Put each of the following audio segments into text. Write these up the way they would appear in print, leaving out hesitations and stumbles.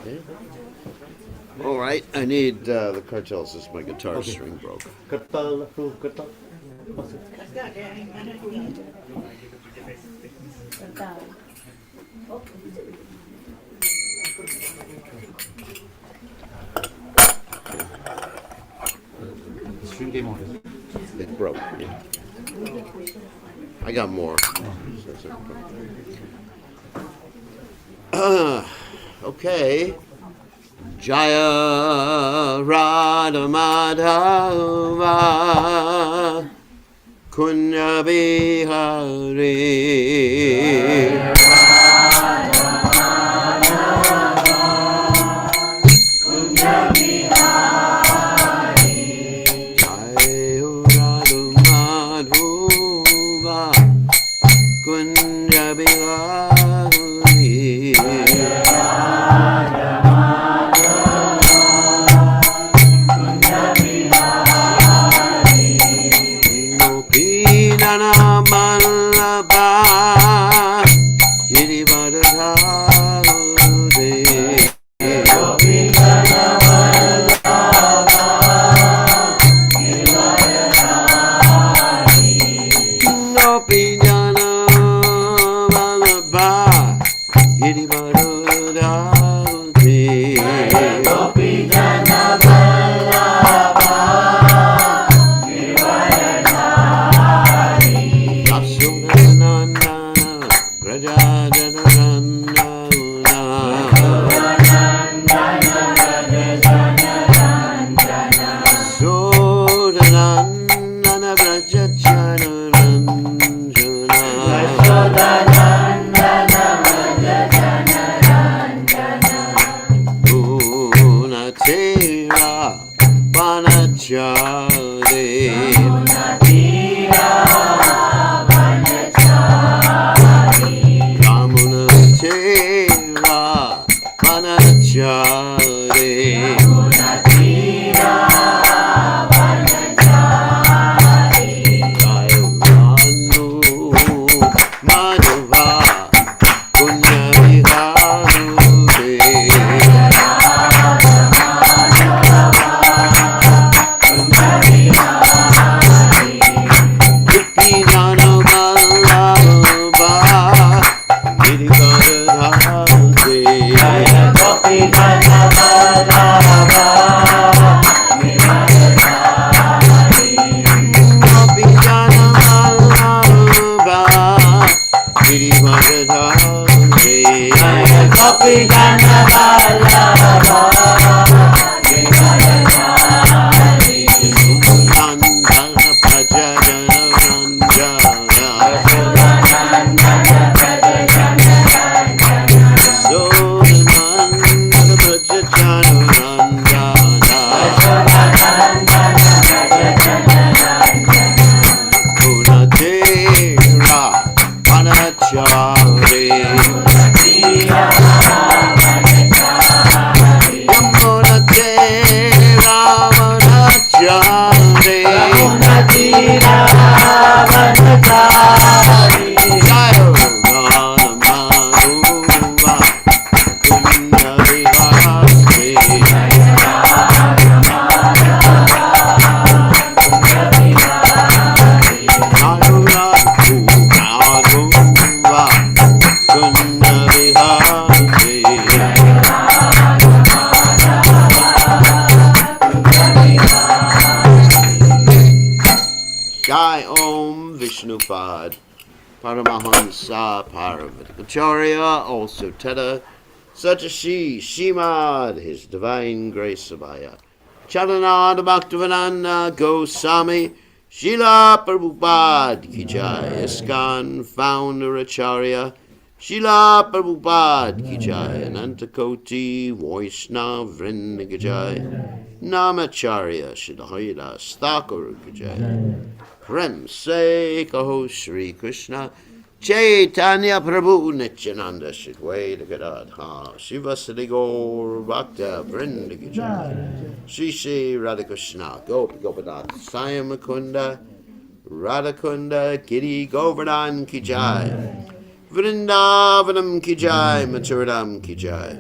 Okay. All right, I need the cartel since my guitar string broke. Cartel, cartel. String game on. It broke. Yeah. I got more. Okay. Jaya Radha Madhava Kunya Bihari Paramahansa Parvatacharya, also Teta Satashi Shimad, His Divine Grace Abhaya Charanada Bhaktivedanta Goswami Srila Prabhupada Ki Jai, ISKCON Founder Acharya Srila Prabhupada Ki Jai, Anantakoti Vaishnava Vrinda Ki Jai, Namacharya Siddhayada Thakur Ki Jai. Prem Se Kaho Shri Krishna Caitanya Prabhu Nityananda Shidwaita Gadadha Shiva Siddhigor Bhakta Vrinda Ki Jai, Shri Shri Radhakrishna Gopi Gopinath Sayamakunda Radhakunda Giri Govardhan Ki Jai, Vrindavanam Ki Jai, Maturadam Ki Jai,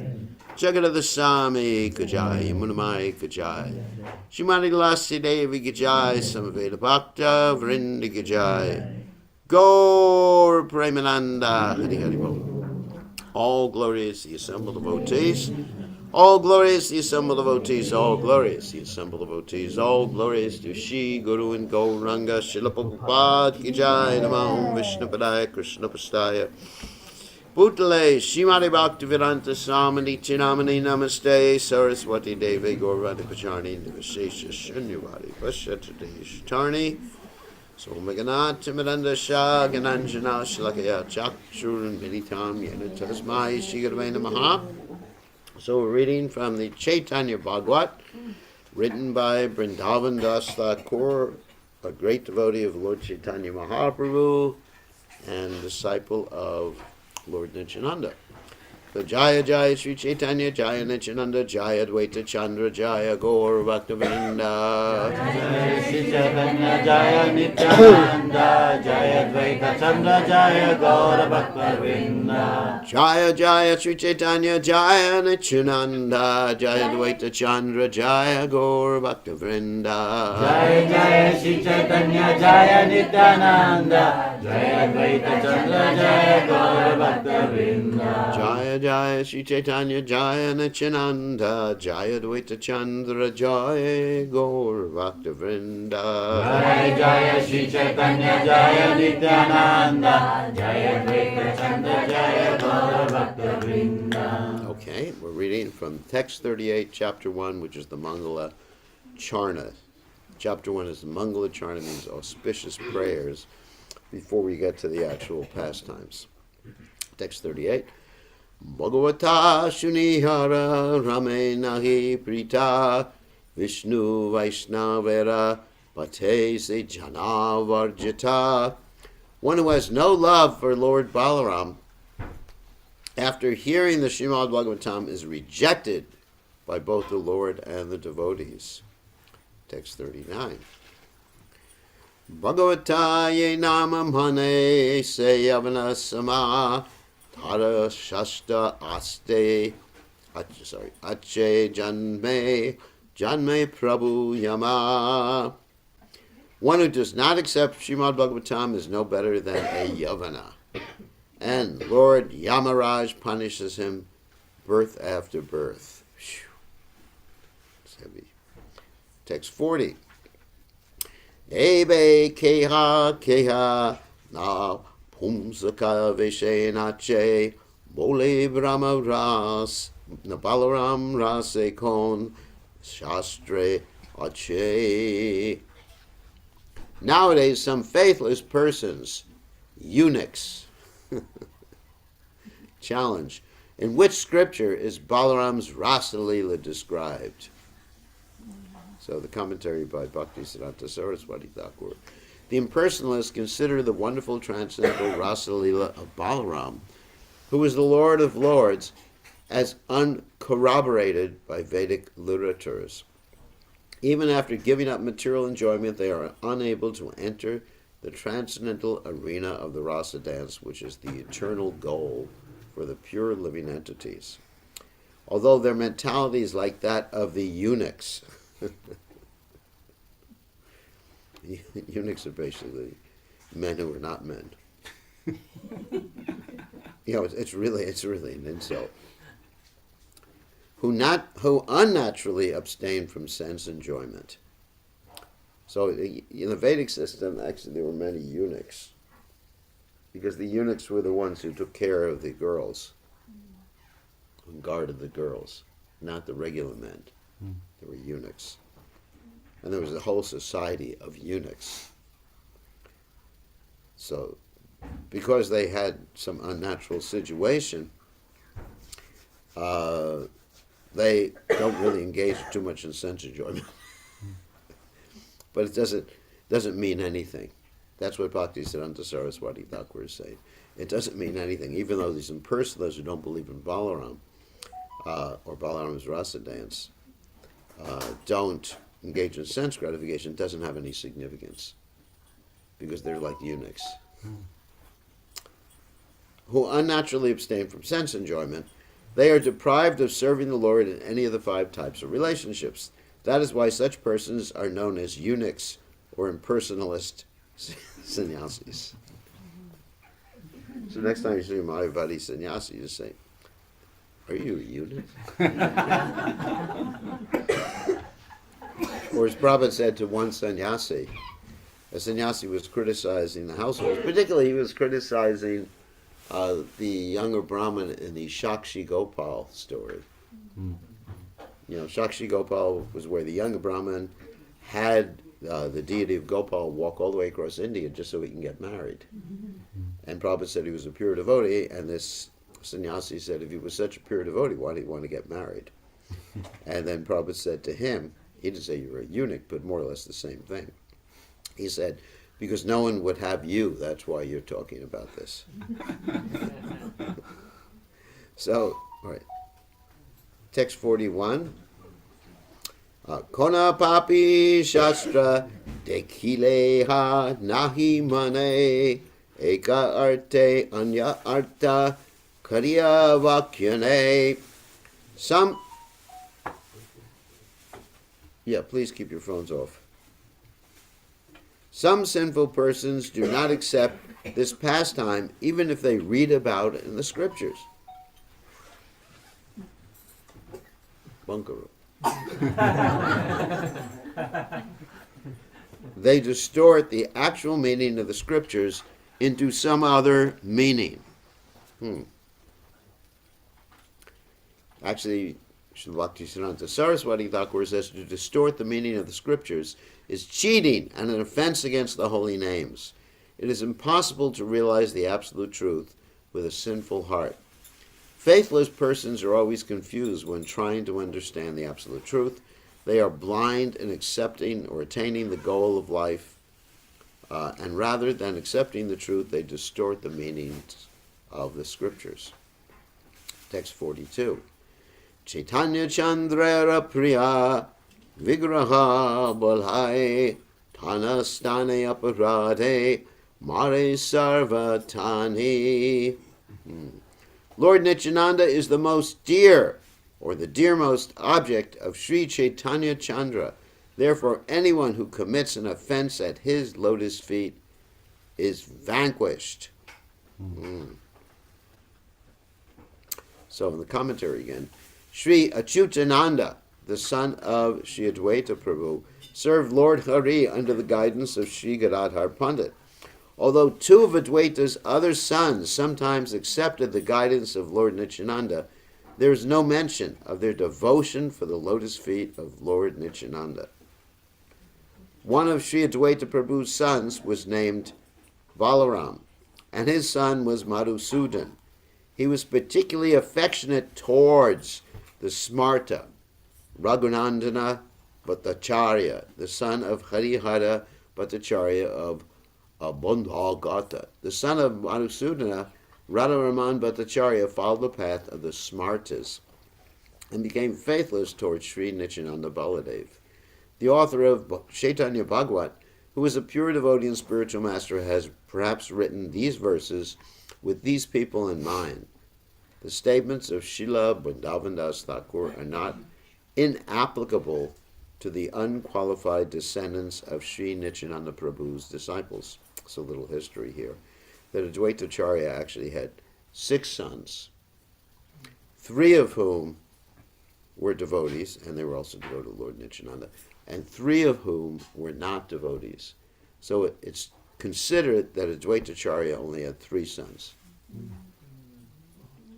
Jagadadasami Kajai, Yamunamai Kajai, Shimani Lasti Devi Kajai, Samaveda Bhakta, Vrinda Kajai, Gaur Premananda, Hari Hari Bol. All glorious the assembled devotees, all glorious the assembled devotees, all glorious the assembled devotees, all glorious to Shri Guru and Gauranga, Srila Prabhupada Ki Jai, Namo Vishnu Padaya, Krishna Pastaya, Bhutale, Shrimati Bhaktivedanta Swami Chinamani Namaste, Saraswati Devi Gaurvani Pacharni, Nivashesha Shunyavadi, Pashatati Tarni, Somaganath Timiranda Shah, Gananjana Shalakaya Chakshurun Militam Yena Tasmai Shigarvena Maha. So we're reading from the Caitanya Bhagavat, written by Vrindavan Das Thakur, a great devotee of Lord Chaitanya Mahaprabhu and disciple of Lord Nityananda. So Jaya Jaya Sri Chaitanya Jaya Nityananda Jaya Dvaita Chandra Jaya Gaur Bhaktivinoda Jaya Shri Chaitanya Jaya Nityananda Jaya Dvaita Chandra Jaya Gaura Bhaktivinoda Jaya Jaya Sri Chaitanya Jaya Nityananda Jaya Dvaita Chandra Jaya Gaur Bhaktivinoda Jaya Jaya Shri Chaitanya Jaya Nityananda Jaya Dvaita Chandra Jaya Gaura Bhaktivinoda Jaya Jaya Sri Chaitanya Jaya Nityananda Jaya Dvaita Chandra Jaya Gaur Bhaktivinoda Jaya Jaya Shri Chaitanya Jaya Nityananda Jaya Dvaita Chandra Jaya Gaura Bhaktivinoda. Okay, we're reading from text 38, chapter 1, which is the Mangala Charna. Chapter 1 is the Mangala Charna, means auspicious prayers, before we get to the actual pastimes. Text 38. Bhagavata Shunihara Rame Nahi Prita Vishnu Vaishnavera Pate Se Jana Varjita. One who has no love for Lord Balaram, after hearing the Srimad Bhagavatam, is rejected by both the Lord and the devotees. Text 39. Bhagavata ye namam hane se yavana sama tara shasta aste ache janme prabhu yama. One who does not accept Srimad Bhagavatam is no better than a yavana, and Lord Yamaraj punishes him birth after birth. Whew. It's heavy. Text 40. Ebe keha na pumsaka veshenache bole brahma ras balaram rase kon shastre ache. Nowadays, some faithless persons, eunuchs, challenge, in which scripture is Balaram's Rasalila described? So the commentary by Bhaktisiddhanta Saraswati Thakur. The impersonalists consider the wonderful transcendental Rasalila of Balaram, who is the Lord of Lords, as uncorroborated by Vedic literatures. Even after giving up material enjoyment, they are unable to enter the transcendental arena of the rasa dance, which is the eternal goal for the pure living entities. Although their mentality is like that of the eunuchs. Eunuchs are basically men who are not men. It's really an insult. Who unnaturally abstain from sense enjoyment. So in the Vedic system, actually there were many eunuchs, because the eunuchs were the ones who took care of the girls, who guarded the girls, not the regular men. They were eunuchs. And there was a whole society of eunuchs. So, because they had some unnatural situation, they don't really engage too much in sense enjoyment. But it doesn't mean anything. That's what Bhaktisiddhanta Saraswati Thakur is saying. It doesn't mean anything, even though these impersonalists who don't believe in Balaram, or Balaram's rasa dance, don't engage in sense gratification. It doesn't have any significance, because they're like eunuchs. Who unnaturally abstain from sense enjoyment, They are deprived of serving the Lord in any of the 5 types of relationships. That is why such persons are known as eunuchs or impersonalist sannyasis. So next time you see Mayavadi sannyasi, you say, "Are you a eunuch?" Or as Prabhupada said to one sannyasi, a sannyasi was criticizing the household. Particularly, he was criticizing the younger Brahmin in the Shakshi Gopal story. You know, Shakshi Gopal was where the younger Brahmin had the deity of Gopal walk all the way across India just so he can get married. And Prabhupada said he was a pure devotee, and this sannyasi said, if he was such a pure devotee, why did he want to get married? And then Prabhupada said to him, he didn't say you were a eunuch, but more or less the same thing. He said, because no one would have you, that's why you're talking about this. So, all right. Text 41. Kona papi shastra dekhileha nahi mane eka arte anya arta kariya vakyane. Please keep your phones off. Some sinful persons do not accept this pastime even if they read about it in the scriptures. Bunkaroo. They distort the actual meaning of the scriptures into some other meaning. Actually, Srila Bhaktisiddhanta Saraswati Thakur says to distort the meaning of the scriptures is cheating and an offense against the holy names. It is impossible to realize the absolute truth with a sinful heart. Faithless persons are always confused when trying to understand the absolute truth. They are blind in accepting or attaining the goal of life, and rather than accepting the truth, they distort the meanings of the scriptures. Text 42. Caitanya Chandra Priya Vigraha Balhai Tanastane Aparade Mare Sarvatani. Lord Nityananda is the most dear, or the dearmost object of Sri Caitanya Chandra. Therefore, anyone who commits an offense at his lotus feet is vanquished. So, in the commentary again, Sri Achyutananda, the son of Sri Advaita Prabhu, served Lord Hari under the guidance of Sri Gadadhar Pandit. Although 2 of Advaita's other sons sometimes accepted the guidance of Lord Nityananda, there is no mention of their devotion for the lotus feet of Lord Nityananda. One of Sri Advaita Prabhu's sons was named Balaram, and his son was Madhusudan. He was particularly affectionate towards the Smarta, Raghunandana Bhattacharya, the son of Harihara Bhattacharya of Bandhagata. The son of Madhusudana, Radharaman Bhattacharya, followed the path of the Smartas and became faithless towards Sri Nityananda Baladev. The author of Caitanya Bhagavat, who is a pure devotee and spiritual master, has perhaps written these verses with these people in mind. The statements of Srila Vrindavandas Thakur are not inapplicable to the unqualified descendants of Sri Nityananda Prabhu's disciples. So a little history here. That Advaitacharya actually had 6 sons, 3 of whom were devotees, and they were also devoted to Lord Nityananda, and 3 of whom were not devotees. So it's considered that Advaitacharya only had 3 sons,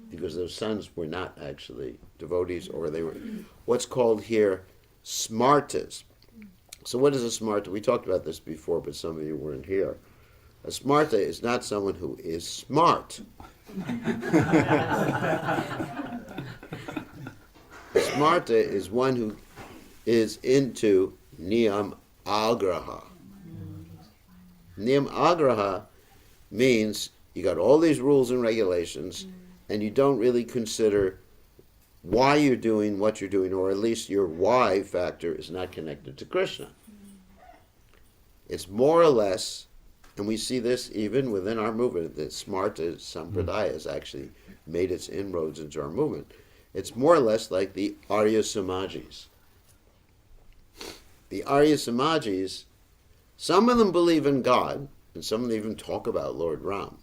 because those sons were not actually devotees, or they were what's called here smartas. So what is a smarta? We talked about this before, but some of you weren't here. A smarta is not someone who is smart. A smarta is one who is into niyam agraha. Niyam agraha means you got all these rules and regulations, and you don't really consider why you're doing what you're doing, or at least your why factor is not connected to Krishna. It's more or less, and we see this even within our movement, that Smarta Sampradaya has actually made its inroads into our movement. It's more or less like the Arya Samajis. The Arya Samajis, some of them believe in God, and some of them even talk about Lord Ram.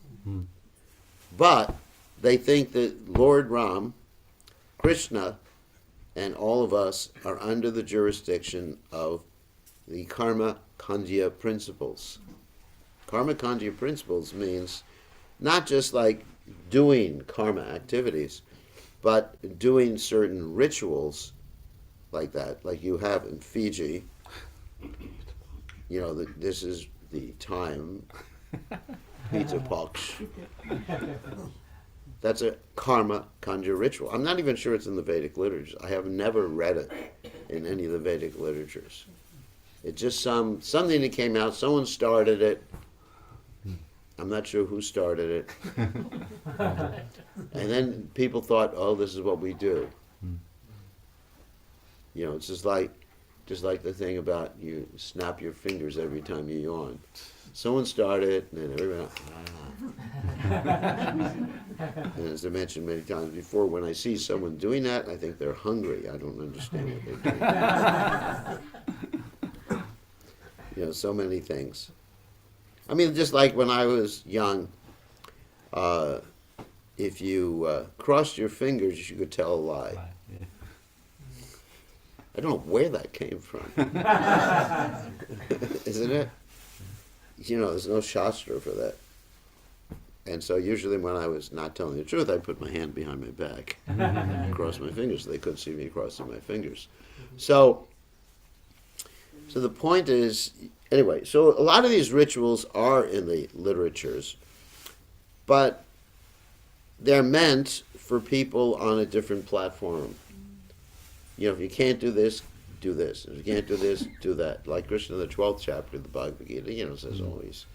But they think that Lord Ram, Krishna, and all of us are under the jurisdiction of the Karma Khandya principles. Karma Khandya principles means not just like doing karma activities, but doing certain rituals like that, like you have in Fiji. You know, this is the time, Pizza Pox. That's a karma khandya ritual. I'm not even sure it's in the Vedic literature. I have never read it in any of the Vedic literatures. It's just something that came out. Someone started it. I'm not sure who started it. And then people thought, oh, this is what we do. You know, it's just like the thing about you snap your fingers every time you yawn. Someone started it, and then everyone, And as I mentioned many times before, when I see someone doing that, I think they're hungry. I don't understand what they're doing. You know, so many things. I mean, just like when I was young, if you crossed your fingers, you could tell a lie. I don't know where that came from. Isn't it? You know, there's no shastra for that. And so usually when I was not telling the truth, I put my hand behind my back and cross my fingers so they couldn't see me crossing my fingers. So the point is, anyway, so a lot of these rituals are in the literatures, but they're meant for people on a different platform. You know, if you can't do this, do this. If you can't do this, do that. Like Krishna in the 12th chapter of the Bhagavad Gita, you know, says always,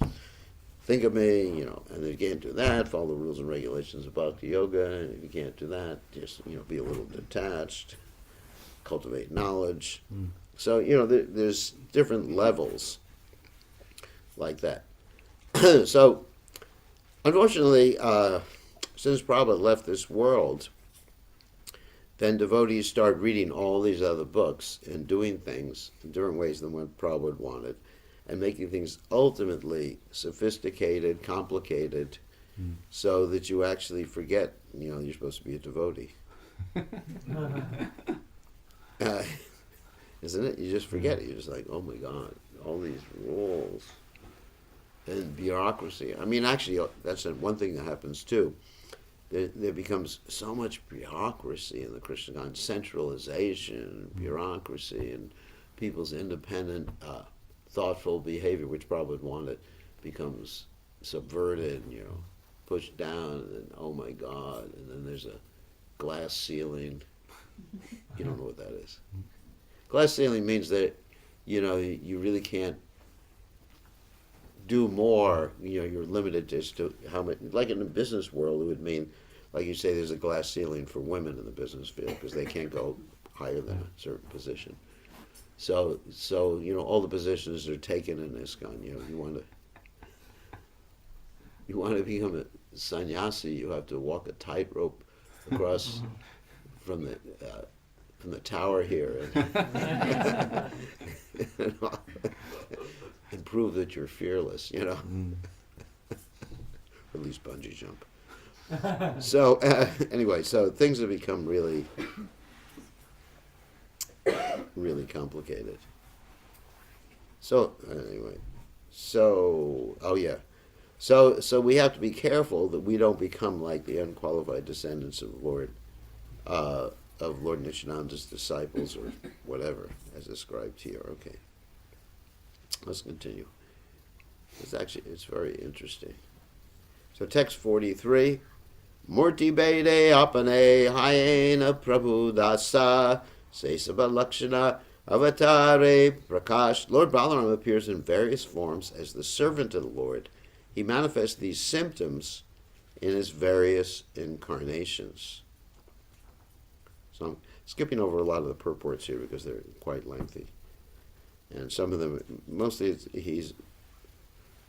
think of me, you know, and if you can't do that, follow the rules and regulations of Bhakti Yoga, and if you can't do that, just, you know, be a little detached, cultivate knowledge. So, you know, there's different levels like that. So, unfortunately, since Prabhupada left this world, then devotees start reading all these other books and doing things in different ways than what Prabhupada wanted, and making things ultimately sophisticated, complicated, so that you actually forget, you know, you're supposed to be a devotee. Isn't it? You just forget it. You're just like, oh my God, all these rules and bureaucracy. I mean, actually, that's one thing that happens too. There becomes so much bureaucracy in the Krishna consciousness, centralization, bureaucracy, and people's independent, thoughtful behavior, which Prabhupada wanted, becomes subverted, you know, pushed down, and then, oh my God, and then there's a glass ceiling. You don't know what that is. Glass ceiling means that, you know, you really can't do more. You know, you're limited as to how much. Like in the business world, it would mean, like you say, there's a glass ceiling for women in the business field because they can't go higher than a certain position. So you know, all the positions are taken in ISKCON. You know, you want to become a sannyasi, you have to walk a tightrope across from the tower here and prove that you're fearless, you know. Or at least bungee jump. So anyway, so things have become really, really complicated. So anyway, so we have to be careful that we don't become like the unqualified descendants of Lord Nityananda's disciples or whatever, as described here. Okay, let's continue. It's very interesting. So text 43. Murti Bede Apane Hyena Prabhu Dasa Sesaba Lakshana Avatare Prakash. Lord Balaram appears in various forms as the servant of the Lord. He manifests these symptoms in his various incarnations. So I'm skipping over a lot of the purports here because they're quite lengthy. And some of them, mostly he's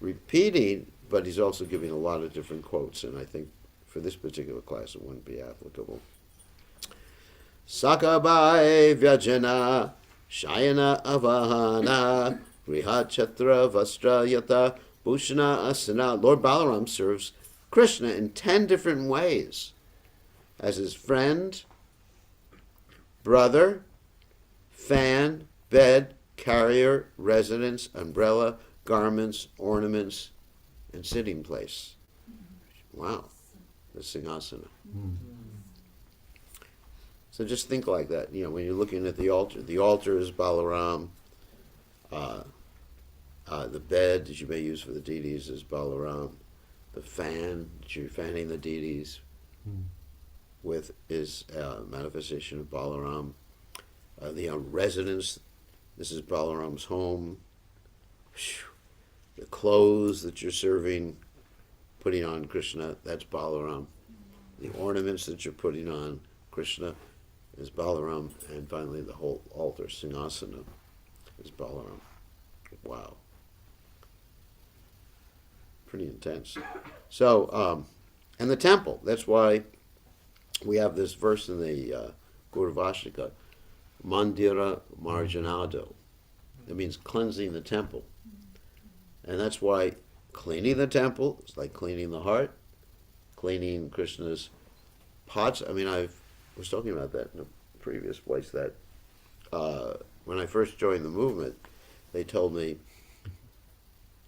repeating, but he's also giving a lot of different quotes, and I think for this particular class it wouldn't be applicable. Sakabai Vyajana Shayana Avahana Grihachatra Vastra Yata Bhushana Asana. Lord Balaram serves Krishna in 10 different ways. As his friend, brother, fan, bed, carrier, residence, umbrella, garments, ornaments, and sitting place. Wow, the Singasana. So just think like that. You know, when you're looking at the altar is Balaram. The bed that you may use for the deities is Balaram. The fan that you're fanning the deities with is a manifestation of Balaram. The residence, this is Balaram's home. The clothes that you're serving, putting on Krishna, that's Balaram. The ornaments that you're putting on Krishna is Balaram. And finally the whole altar, Singasana, is Balaram. Wow. Pretty intense. So, and the temple, that's why we have this verse in the Gauravashika, Mandira Marjanado. It means cleansing the temple. And that's why cleaning the temple is like cleaning the heart, cleaning Krishna's pots. I mean, I was talking about that in a previous place, that when I first joined the movement, they told me,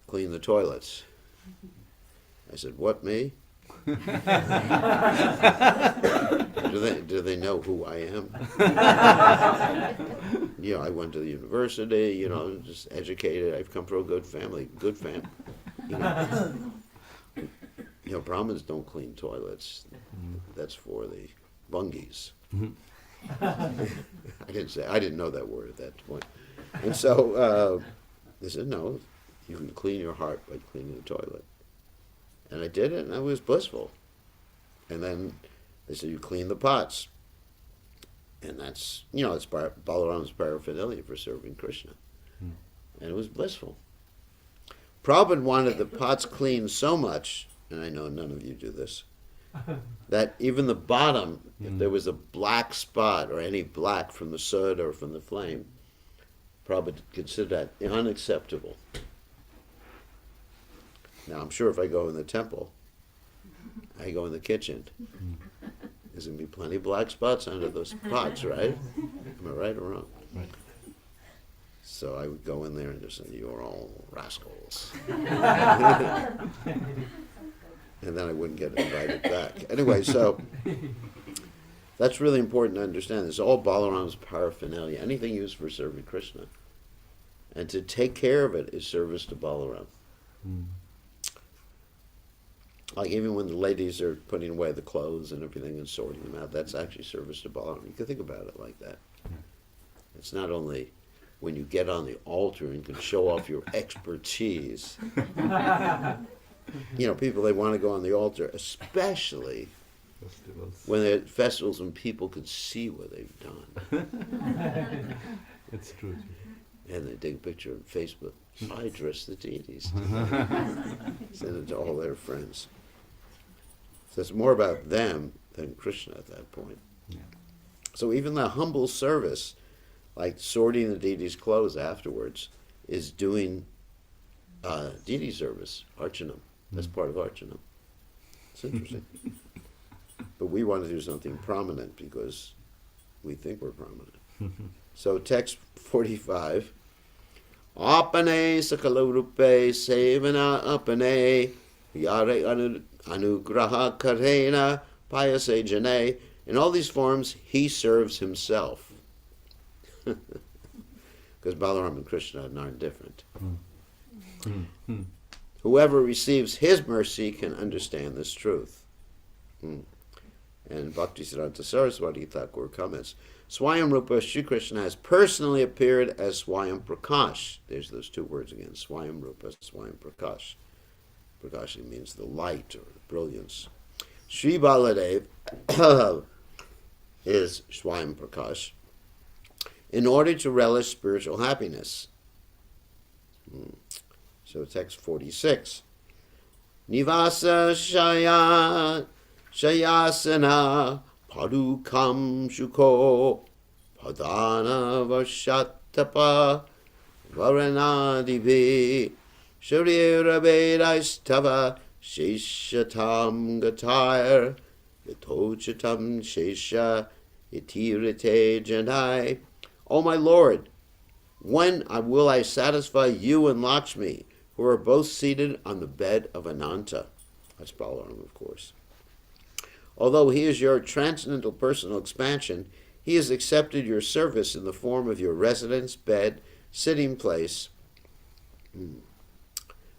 clean the toilets. I said, what, me? Do they know who I am? You know, I went to the university, you know, just educated. I've come from a good family, you know, Brahmins don't clean toilets. That's for the bungis. I didn't know that word at that point. And so they said, no, you can clean your heart by cleaning the toilet. And I did it, and I was blissful. And then they said, you clean the pots. And that's, you know, it's Balaram's paraphernalia for serving Krishna. And it was blissful. Prabhupada wanted the pots cleaned so much, and I know none of you do this, that even the bottom, if there was a black spot or any black from the soot or from the flame, Prabhupada considered that unacceptable. Now, I'm sure if I go in the temple, I go in the kitchen, there's going to be plenty of black spots under those pots, right? Am I right or wrong? Right. So I would go in there and just say, you're all rascals. And then I wouldn't get invited back. Anyway, so that's really important to understand. It's all Balaram's paraphernalia, anything used for serving Krishna. And to take care of it is service to Balaram. Like even when the ladies are putting away the clothes and everything and sorting them out, that's actually service to Balaram. You can think about it like that. It's not only when you get on the altar and can show off your expertise. You know, people, they want to go on the altar, especially when they're at festivals and people can see what they've done. It's true. And they take a picture on Facebook. I dress the deities. Send it to all their friends. So it's more about them than Krishna at that point. Yeah. So even the humble service, like sorting the deity's clothes afterwards, is doing deity service, archanam. That's part of archanam. It's interesting. But we want to do something prominent because we think we're prominent. So text 45. Apane sakalarupe sevana apane yare anugraha karena payase jane. In all these forms, he serves himself. Because Balaram and Krishna aren't different. Whoever receives his mercy can understand this truth. And Bhaktisiddhanta Saraswati Thakur comments, Swayam Rupa Shri Krishna has personally appeared as Swayam Prakash. There's those two words again, Swayam Rupa, Swayam Prakash. Prakash means the light or the brilliance. Sri Baladev is Swayam Prakash in order to relish spiritual happiness. So text 46. Nivasa Shayasana Padukam Shuko Padana Vashatapa Varanadivi Shuryera Vedaistava Sheshatam Gatire Yatochatam Shesha Itirite Janai. O my Lord, when will I satisfy you and Lakshmi, who are both seated on the bed of Ananta? That's Balaram, of course. Although he is your transcendental personal expansion, he has accepted your service in the form of your residence, bed, sitting place,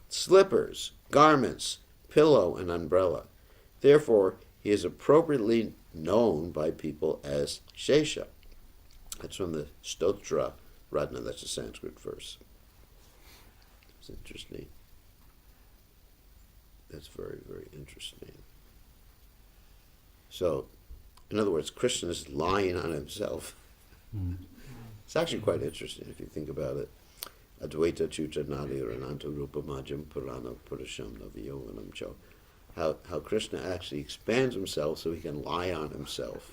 slippers, garments, pillow, and umbrella. Therefore, he is appropriately known by people as Shesha. That's from the Stotra Ratna, that's a Sanskrit verse. It's interesting. That's very, very interesting. So, in other words, Krishna is lying on himself. It's actually quite interesting if you think about it. Advaita Chuta Nadi Rananta Rupa Majam Purana Purasham Naviyoganam Cho. How Krishna actually expands himself so he can lie on himself.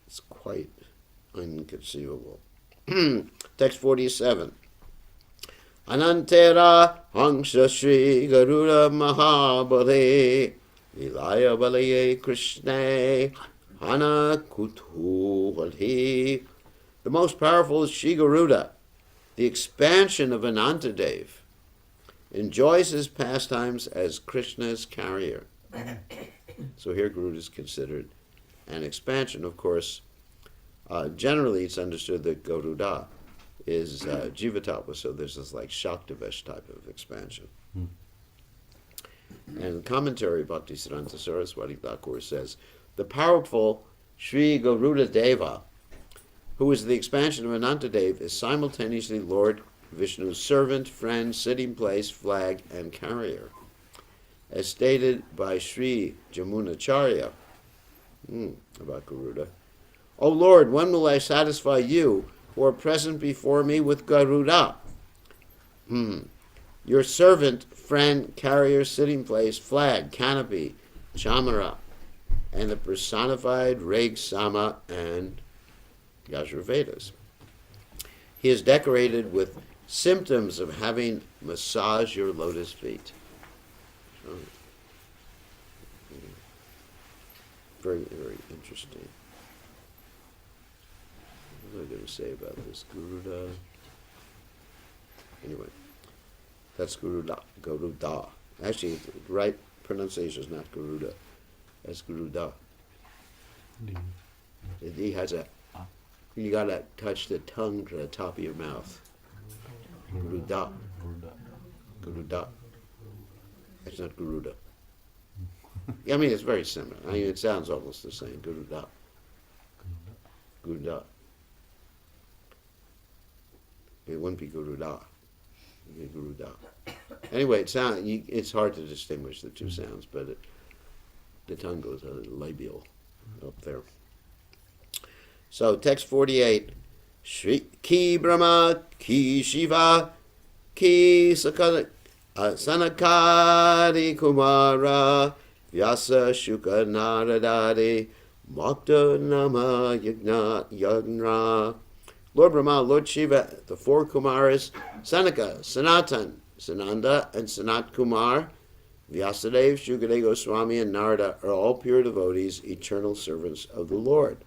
It's quite inconceivable. Text 47. Anantera Hangsha Shri Garuda Mahabale Vilaya Balaye Krishna Hana Kutuhalhi. The most powerful is Shri Garuda, the expansion of Anantadev, enjoys his pastimes as Krishna's carrier. So here Garuda is considered an expansion. Of course, generally it's understood that Garuda is Jivatattva, so there's this like Shaktavesh type of expansion. And commentary Bhaktisiddhanta Saraswati Thakur says, the powerful Sri Garuda Deva, who is the expansion of Anantadev, is simultaneously Lord Vishnu's servant, friend, sitting place, flag, and carrier. As stated by Sri Jamunacharya about Garuda, O Lord, when will I satisfy you who are present before me with Garuda? Your servant, friend, carrier, sitting place, flag, canopy, chamara, and the personified Rig, Sama, and Yajurvedas. He is decorated with symptoms of having massaged your lotus feet. Very, very interesting. What was I going to say about this? Garuda. Anyway, that's Garuda. Garuda. Actually, the right pronunciation is not Garuda. That's Garuda. The D has a. You gotta touch the tongue to the top of your mouth. Garuda. Garuda. It's not Garuda. I mean, it's very similar. I mean, it sounds almost the same. Garuda. Garuda. It wouldn't be Garuda. It would be Garuda. Anyway, it's hard to distinguish the two sounds, but the tongue goes a labial up there. So, text 48. Shri Ki Brahma, Ki Shiva, Ki Sanakari Kumara, Vyasa Shuka Naradari, Bhakta Nama Yagna. Lord Brahma, Lord Shiva, the four Kumaras, Sanaka, Sanatan, Sananda, and Sanat Kumar, Vyasadeva, Shukadeva Goswami, and Narada are all pure devotees, eternal servants of the Lord.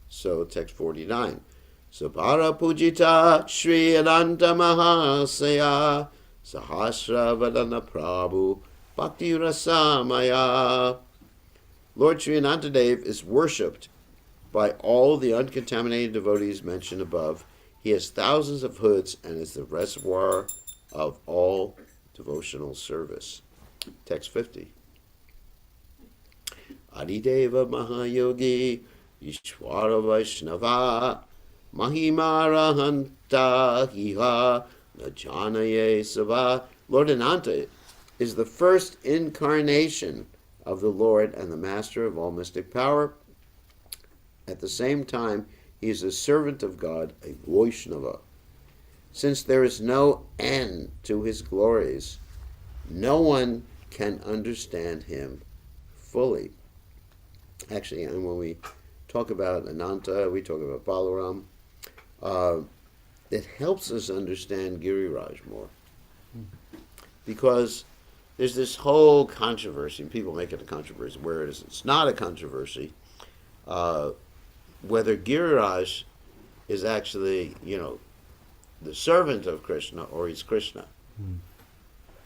So, text 49. Sabara Pujita Shri Ananta Mahasaya Sahasra Vadana Prabhu Bhakti Rasamaya. Lord Sri Anantadev is worshipped by all the uncontaminated devotees mentioned above. He has thousands of hoods and is the reservoir of all devotional service. Text 50. Adideva Mahayogi Ishwara Vaishnava Mahimarahanta Hiha Najanaye Sava. Lord Ananta is the first incarnation of the Lord and the master of all mystic power. At the same time, he is a servant of God, a Vaishnava. Since there is no end to his glories, no one can understand him fully. Actually, and when we talk about Ananta, we talk about Balaram, it helps us understand Giriraj more. Because there's this whole controversy, and people make it a controversy, where it's not a controversy, whether Giriraj is actually, the servant of Krishna or he's Krishna.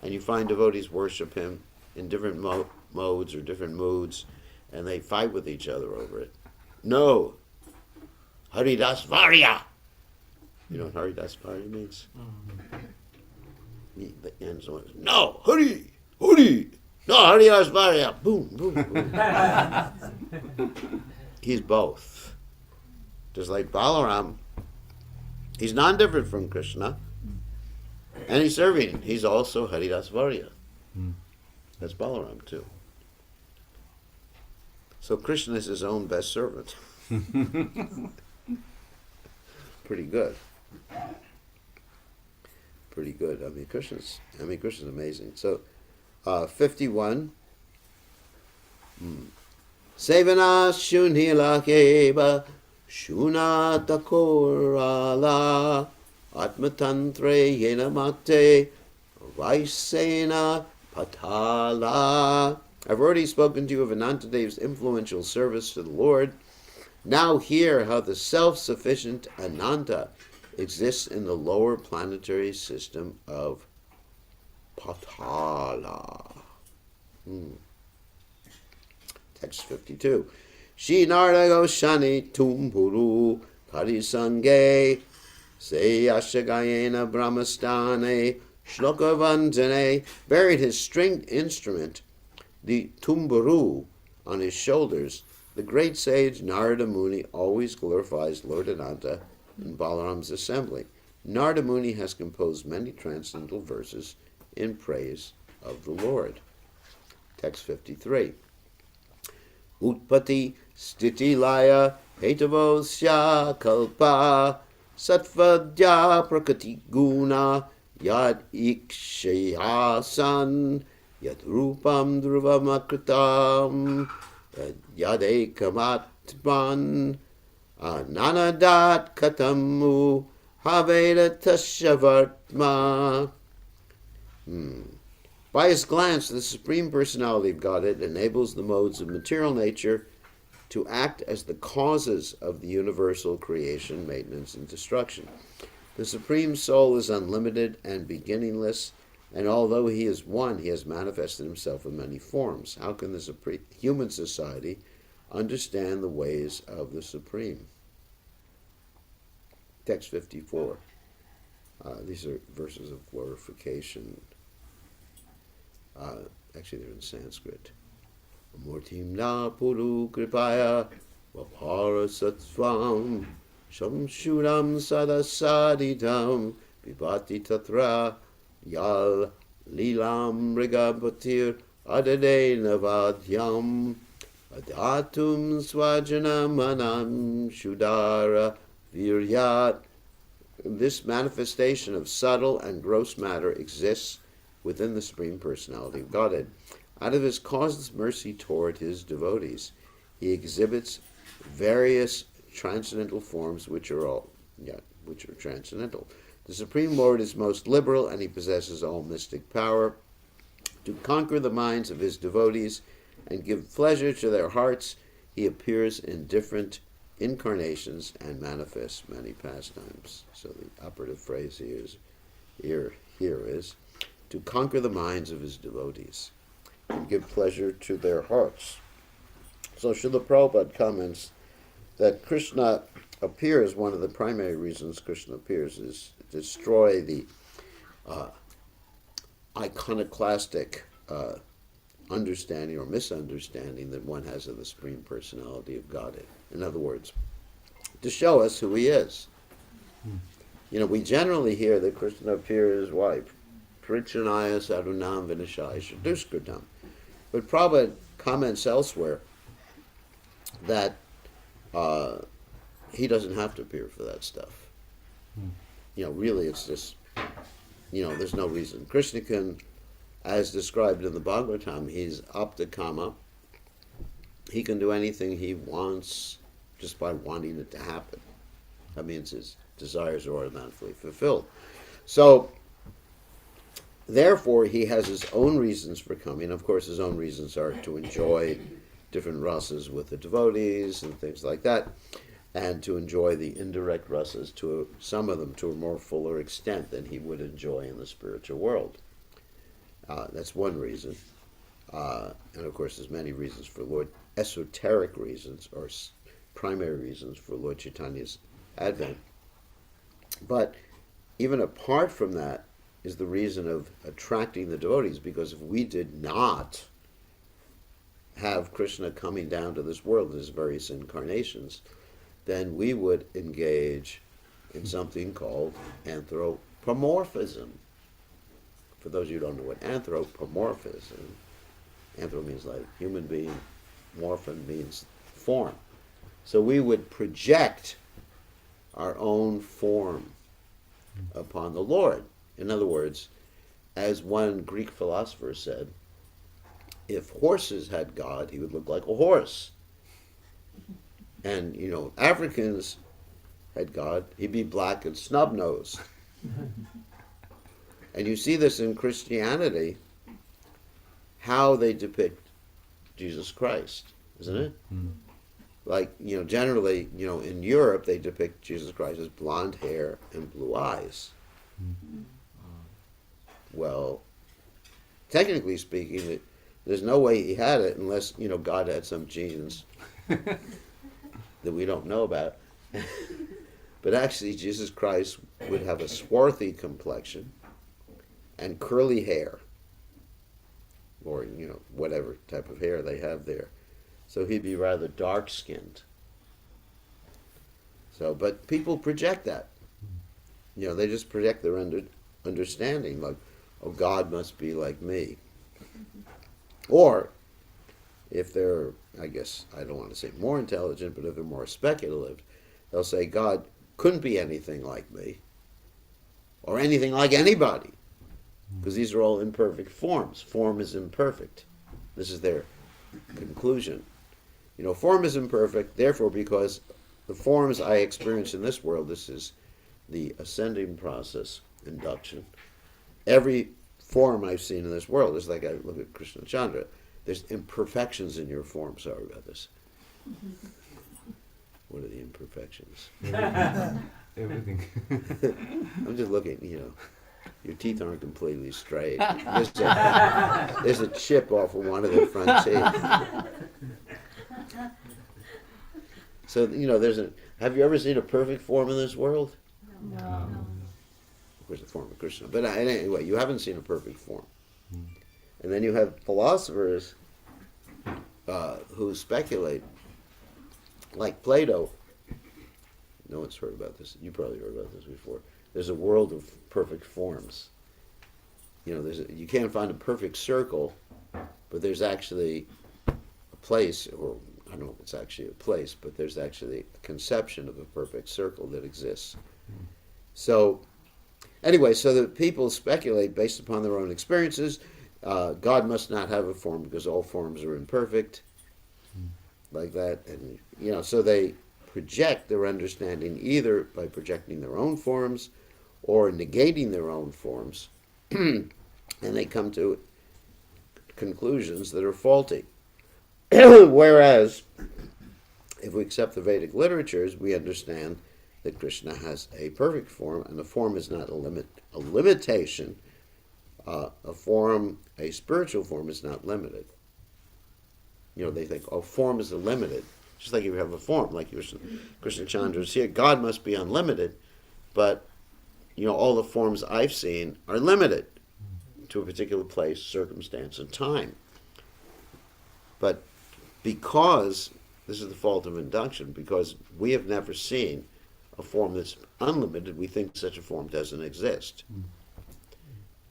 And you find devotees worship him in different modes or different moods, and they fight with each other over it. No! Haridas Varya! You know what Haridas Varya means? And someone says, no! Hari! Hari! No, Haridas Varya! Boom, boom, boom. He's both. Just like Balaram, he's non-different from Krishna, and he's serving. He's also Haridas Varya. That's Balaram too. So Krishna is his own best servant. Pretty good. Pretty good. Krishna's amazing. So 51. Sevana shunhila keva shunata korala atmatantre yena mate vaisena patala. I've already spoken to you of Anantadev's influential service to the Lord. Now hear how the self-sufficient Ananta exists in the lower planetary system of Patala. Text 52. Shinarda Goshani Tumpuru Karisange Se Ashagayena Brahmastane Shlokavantane buried his stringed instrument, the tumburu, on his shoulders. The great sage Narada Muni always glorifies Lord Ananta in Balaram's assembly. Narada Muni has composed many transcendental verses in praise of the Lord. Text 53. Utpati stiti laya hetavosya kalpa satvadya prakati guna yad ikshayasan yad rupam dhruvamakritam yad ekamatman nanadat katamu haveda tashavartma. By his glance, the Supreme Personality of Godhead enables the modes of material nature to act as the causes of the universal creation, maintenance, and destruction. The Supreme Soul is unlimited and beginningless, and although he is one, he has manifested himself in many forms. How can the human society understand the ways of the Supreme? Text 54. These are verses of glorification. Actually, they're in Sanskrit. Murtim na puru kripaya vapara satsvam shamshuram sadasaditam vibhati tatra yal lilam rigapatir adade navadyam adatum swajana manam shudara viryat. This manifestation of subtle and gross matter exists within the Supreme Personality of Godhead. Out of his causeless mercy toward his devotees, he exhibits various transcendental forms which are transcendental. The Supreme Lord is most liberal, and he possesses all mystic power. To conquer the minds of his devotees and give pleasure to their hearts, he appears in different incarnations and manifests many pastimes. So the operative phrase here is to conquer the minds of his devotees and give pleasure to their hearts. So Srila Prabhupada comments that Krishna appears, one of the primary reasons Krishna appears is to destroy the iconoclastic understanding or misunderstanding that one has of the Supreme Personality of Godhead. In other words, to show us who he is. We generally hear that Krishna appears, why? Prichanaya Sadhunam Vinashaya Shaduskritam. But Prabhupada comments elsewhere that he doesn't have to appear for that stuff. Really it's just there's no reason. Krishna can, as described in the Bhagavatam, he's Aptakama. He can do anything he wants just by wanting it to happen. That means his desires are automatically fulfilled. So, therefore, he has his own reasons for coming. Of course, his own reasons are to enjoy different rasas with the devotees and things like that, and to enjoy the indirect rasas, to some of them to a more fuller extent than he would enjoy in the spiritual world. That's one reason. And of course, there's many reasons for Lord, esoteric reasons, or primary reasons for Lord Chaitanya's advent. But even apart from that is the reason of attracting the devotees, because if we did not have Krishna coming down to this world in his various incarnations, then we would engage in something called anthropomorphism. For those of you who don't know what anthropomorphism, anthro means like human being, morphin means form. So we would project our own form upon the Lord. In other words, as one Greek philosopher said, if horses had God, he would look like a horse. And, Africans had God, he'd be black and snub-nosed. And you see this in Christianity, how they depict Jesus Christ, isn't it? Mm. Like, generally, in Europe, they depict Jesus Christ as blonde hair and blue eyes. Mm. Well, technically speaking, there's no way he had it unless, God had some genes that we don't know about. But actually, Jesus Christ would have a swarthy complexion and curly hair, or, whatever type of hair they have there. So he'd be rather dark-skinned. So, but people project that. They just project their understanding, like, oh, God must be like me. Or, if they're, I guess, I don't want to say more intelligent, but if they're more speculative, they'll say God couldn't be anything like me, or anything like anybody, because these are all imperfect forms. Form is imperfect. This is their conclusion. Form is imperfect, therefore, because the forms I experience in this world, this is the ascending process, induction. Every form I've seen in this world is like I look at Krishna Chandra. There's imperfections in your form. Sorry about this. What are the imperfections? Everything. I'm just looking, your teeth aren't completely straight. There's a chip off of one of the front teeth. So, have you ever seen a perfect form in this world? No. Of course, the form of Krishna. But anyway, you haven't seen a perfect form. And then you have philosophers who speculate, like Plato. No one's heard about this. You probably heard about this before. There's a world of perfect forms. You can't find a perfect circle, but there's actually a place, or I don't know if it's actually a place, but there's actually a conception of a perfect circle that exists. So, anyway, so the people speculate based upon their own experiences. God must not have a form because all forms are imperfect, like that. And, so they project their understanding either by projecting their own forms or negating their own forms, and they come to conclusions that are faulty. Whereas, if we accept the Vedic literatures, we understand that Krishna has a perfect form, and the form is not a limitation. A spiritual form is not limited. They think, form is limited. Just like if you have a form, like Krishna Chandra is here, God must be unlimited, but, all the forms I've seen are limited to a particular place, circumstance, and time. But because, this is the fault of induction, because we have never seen a form that's unlimited, we think such a form doesn't exist.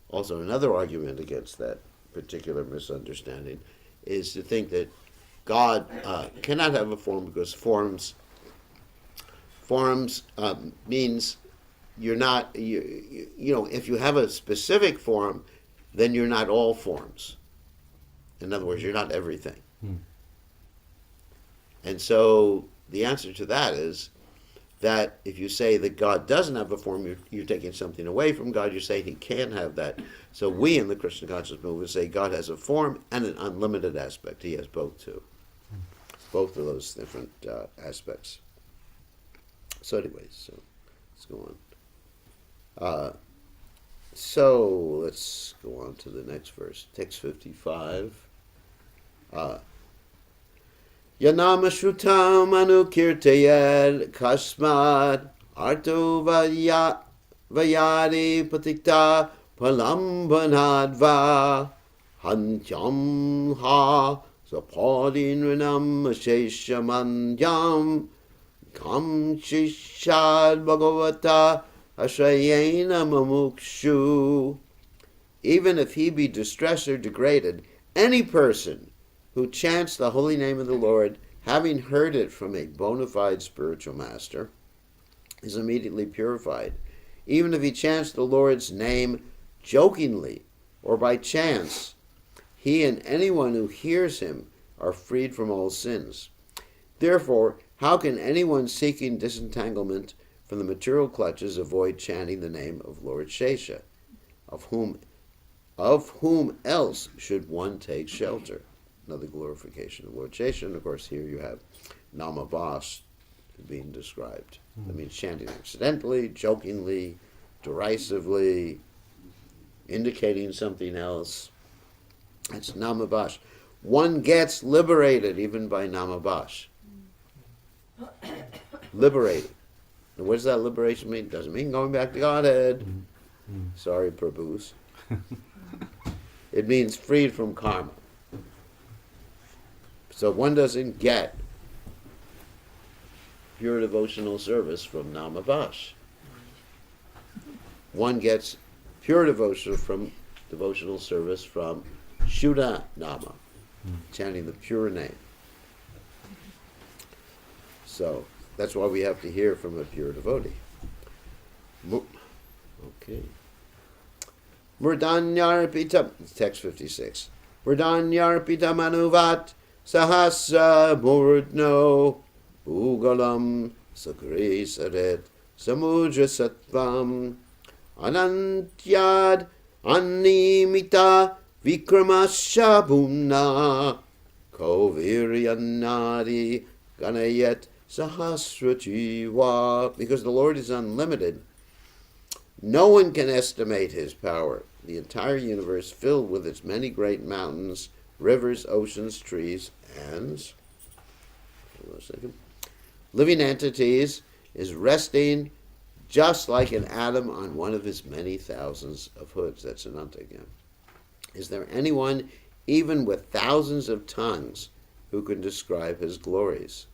Also, another argument against that particular misunderstanding is to think that God cannot have a form because forms means you're not, if you have a specific form, then you're not all forms. In other words, you're not everything. And so the answer to that is that if you say that God doesn't have a form, you're taking something away from God. You're saying he can't have that. So we in the Christian consciousness movement say God has a form and an unlimited aspect. He has both too. Both of those different aspects. So anyways, so let's go on. So let's go on to the next verse. Text 55. Yanama Shrutam Anukirtayed Kasmad Arto Vayari Patikta Palambanadva Hantyam Ha Sapadin Rinam Sheshamanyam Kam Shishad Bhagavata Ashrayena Mamukshu. Even if he be distressed or degraded, any person who chants the holy name of the Lord, having heard it from a bona fide spiritual master, is immediately purified. Even if he chants the Lord's name jokingly or by chance, he and anyone who hears him are freed from all sins. Therefore, how can anyone seeking disentanglement from the material clutches avoid chanting the name of Lord Shesha? Of whom else should one take shelter? Another glorification of Lord Shesha. And of course, here you have Namabas being described. That means chanting accidentally, jokingly, derisively, indicating something else. That's Namabash. One gets liberated even by Namabash. Liberated. And what does that liberation mean? Doesn't mean going back to Godhead. Sorry, Prabhus. It means freed from karma. So one doesn't get pure devotional service from Namavash. One gets pure devotional service from Shuddha Nama, chanting the pure name. So that's why we have to hear from a pure devotee. Okay. Murdanyarpita, text 56. Murdanyarpita manuvat sahasra murdno ugalam sakri saret samudra sattvam anantyad animita vikramashabhumna koviryanadi ganayet sahasra jiva. Because the Lord is unlimited, no one can estimate his power. The entire universe filled with its many great mountains, rivers, oceans, trees, and living entities is resting just like an atom on one of his many thousands of hoods. That's Ananta again. Is there anyone, even with thousands of tongues, who can describe his glories?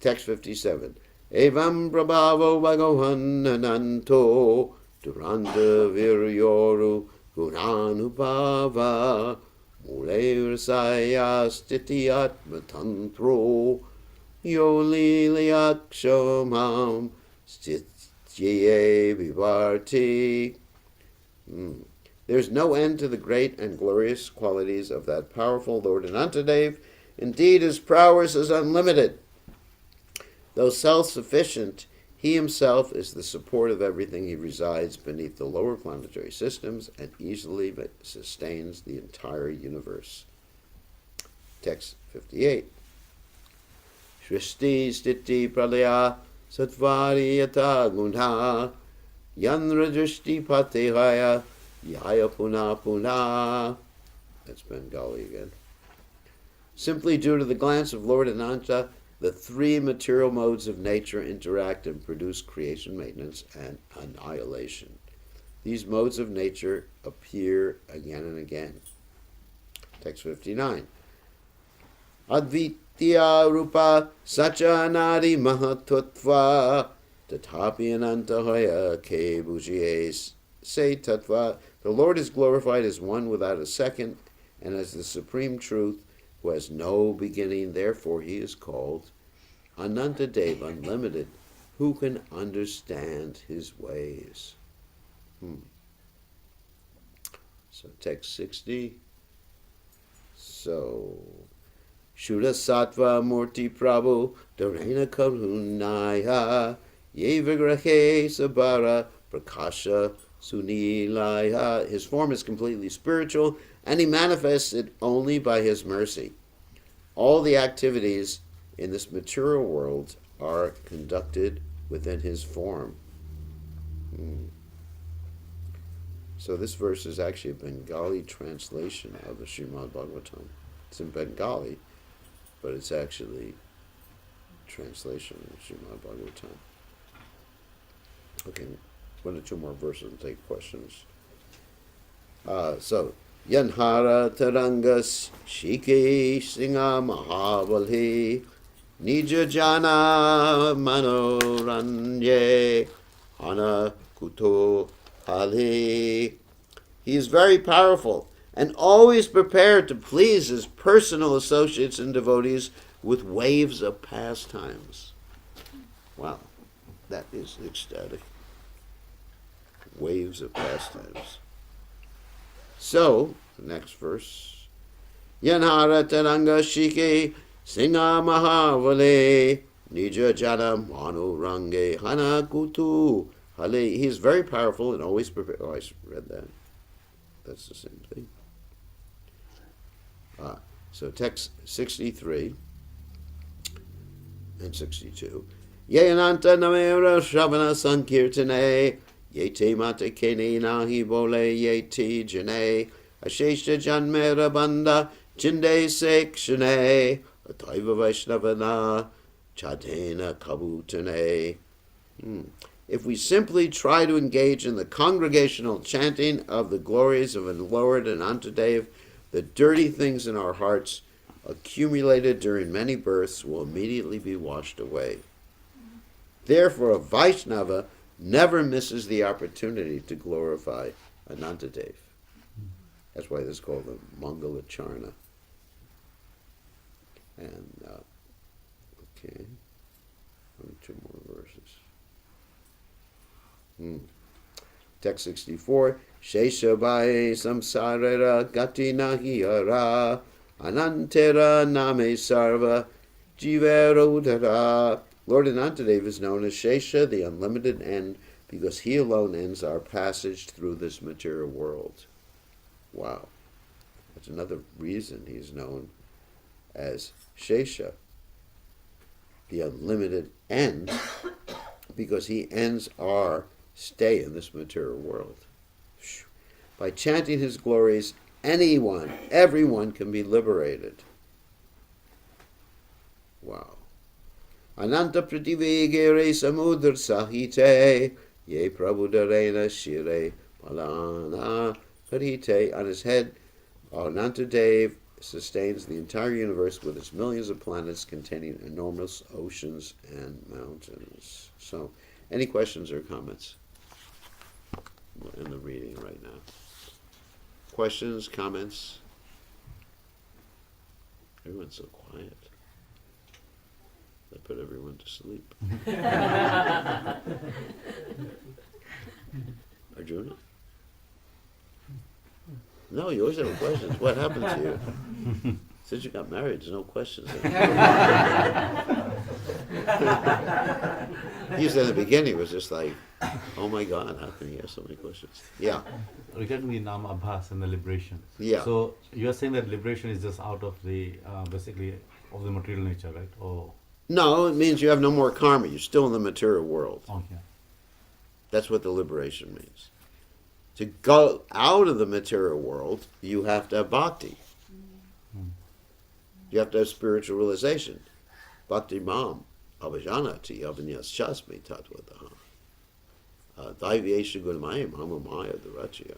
Text 57. Evam prabhavo bhagavan ananto duranta viryoru gunanubhava mule rasaya stitiyat matantro yoli liakshamam stitye vivarti. There's no end to the great and glorious qualities of that powerful Lord Anantadev. Indeed, his prowess is unlimited. Though self-sufficient, he himself is the support of everything. He resides beneath the lower planetary systems and easily sustains the entire universe. Text 58. Shristi stiti pralaya satvari yata guna yanra drishti patehaya yaya puna puna. That's Bengali again. Simply due to the glance of Lord Ananta, the three material modes of nature interact and produce creation, maintenance, and annihilation. These modes of nature appear again and again. Text 59. Advitya rupa sacha nadi mahatutva tatapi anantahaya ke bujie se tatva. The Lord is glorified as one without a second and as the supreme truth who has no beginning. Therefore he is called Anantadeva, unlimited, who can understand his ways? So text 60. So, Shuddha Sattva Murti Prabhu Dharena Karunaya Yevagrahe Sabara Prakasha Sunilaya. His form is completely spiritual, and he manifests it only by his mercy. All the activities in this material world are conducted within his form. So this verse is actually a Bengali translation of the Srimad Bhagavatam. It's in Bengali, but it's actually translation of Srimad Bhagavatam. Okay, one or two more verses and take questions. So, Yanhara Tarangas Shiki Singa Mahabalhi Nija Jana Manoranye Hana Kuto Ali. He is very powerful and always prepared to please his personal associates and devotees with waves of pastimes. Wow, that is ecstatic. Waves of pastimes. So, next verse. Yanhara Taranga Shike Singa Mahavale Nija Jana Manu Range Hana Kutu. He is very powerful and always prepared. Oh, I read that. That's the same thing. So text 63 and 62. Yeyananta namera shravana sankirtane yete mata kene nahi bole yeti jane asheshta janmera banda jinde sekshane ataiva vaishnavana chadena kabutane. If we simply try to engage in the congregational chanting of the glories of Lord Anantadev, the dirty things in our hearts accumulated during many births will immediately be washed away. Therefore, a Vaishnava never misses the opportunity to glorify Anantadev. That's why this is called the Mangala Charna. And, okay, two more verses. Text 64. Sheshabai samsarara gati nahiyara anantera name sarva jiverodhara. Lord Anantadev is known as Shesha, the unlimited end, because he alone ends our passage through this material world. Wow. That's another reason he's known as Shesha, the unlimited end, because he ends our stay in this material world. By chanting his glories, everyone can be liberated. Wow. Ananta prativegere samudra sahite ye prabhudarena shire palana parite. On his head, Anantadev sustains the entire universe with its millions of planets containing enormous oceans and mountains. So, any questions or comments in the reading right now? Questions, comments? Everyone's so quiet. I put everyone to sleep. Arjuna? No, you always have questions. What happened to you? Since you got married, there's no questions. You said at the beginning, it was just like, oh my God, how can you have so many questions? Yeah. Regarding the Nama Abhas and the liberation. Yeah. So you are saying that liberation is just out of the, basically, of the material nature, right? Or No, it means you have no more karma. You're still in the material world. okay. That's what the liberation means. To go out of the material world, you have to have bhakti. You have to have spiritual realization. Bhakti mam avajanati avanyas chasmi tatvataha. Daivyesha gunamayam hamamaya dharachya.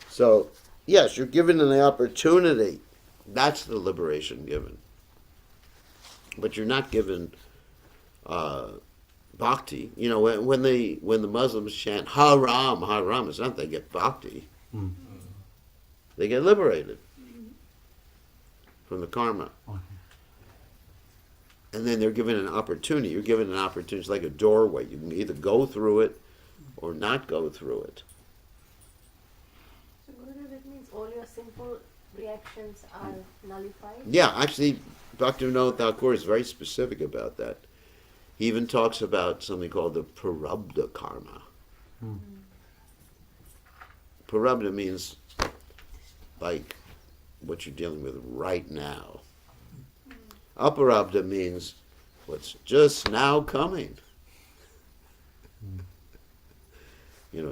So, yes, you're given an opportunity. That's the liberation given. But you're not given bhakti. You know, when the Muslims chant Haram, Haram, it's not they get bhakti. They get liberated from the karma. Okay. and then they're given an opportunity. You're given an opportunity. It's like a doorway. You can either go through it or not go through it. So Guru, that means all your simple reactions are nullified? Yeah, actually, Bhaktivinoda Thakur is very specific about that. He even talks about something called the prarabdha karma. Prarabdha means like what you're dealing with right now. Aparabdha means what's just now coming.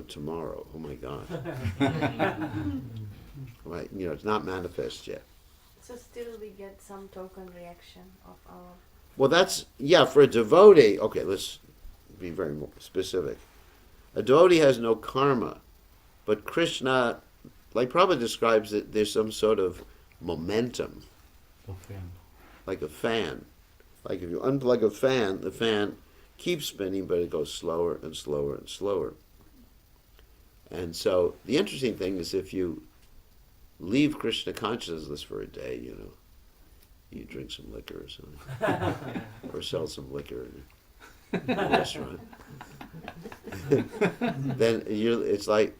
Tomorrow. Oh my God. Right? It's not manifest yet. So still we get some token reaction of our... Well, that's, for a devotee, okay, let's be very more specific. A devotee has no karma, but Krishna, like Prabhupada describes it, there's some sort of momentum. Like a fan. Like if you unplug a fan, the fan keeps spinning, but it goes slower and slower and slower. And so the interesting thing is if you leave Krishna consciousness for a day, you drink some liquor or something, or sell some liquor in a restaurant, then it's like,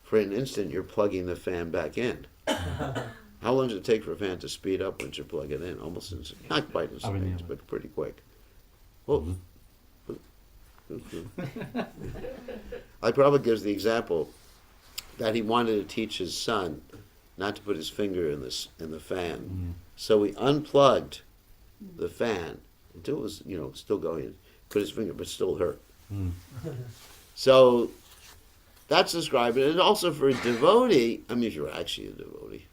for an instant, you're plugging the fan back in. How long does it take for a fan to speed up once you plug it in? Almost instant. Not quite instantaneous, but pretty quick. Well, Prabhupada gives the example that he wanted to teach his son not to put his finger in the fan. So he unplugged the fan until it was, still going. Put his finger, but still hurt. So that's described. And also for a devotee, if you're actually a devotee,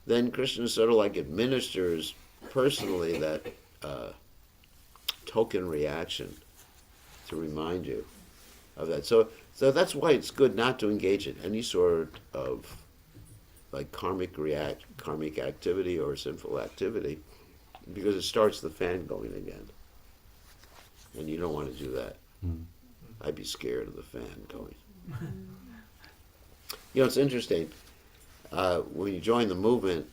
then Krishna sort of like administers personally that token reaction to remind you of that. So that's why it's good not to engage in any sort of like karmic activity or sinful activity, because it starts the fan going again. And you don't want to do that. I'd be scared of the fan going. It's interesting. When you join the movement,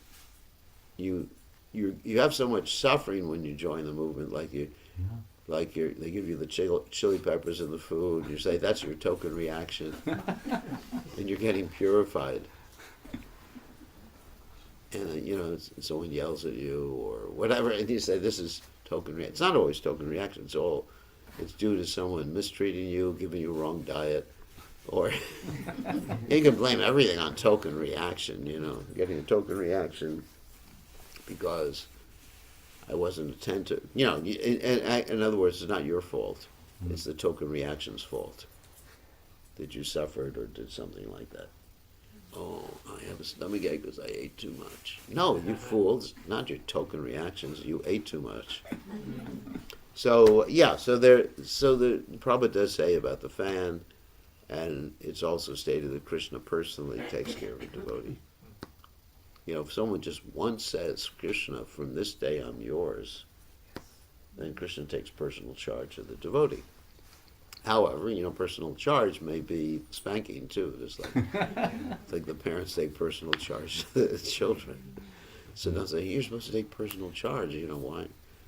you have so much suffering when you join the movement. They give you the chili peppers in the food. You say that's your token reaction, and you're getting purified. And someone yells at you or whatever, and you say this is token reaction. It's not always token reaction. It's due to someone mistreating you, giving you a wrong diet, or you can blame everything on token reaction. Getting a token reaction because I wasn't attentive. In other words, it's not your fault. It's the token reaction's fault that you suffered or did something like that. Oh, I have a stomachache because I ate too much. No, you fools! Not your token reactions. You ate too much. So the Prabhupada does say about the fan, and it's also stated that Krishna personally takes care of a devotee. If someone just once says, Krishna, from this day I'm yours, then Krishna takes personal charge of the devotee. However, personal charge may be spanking too. It's like the parents take personal charge of the children. So don't say, you're supposed to take personal charge.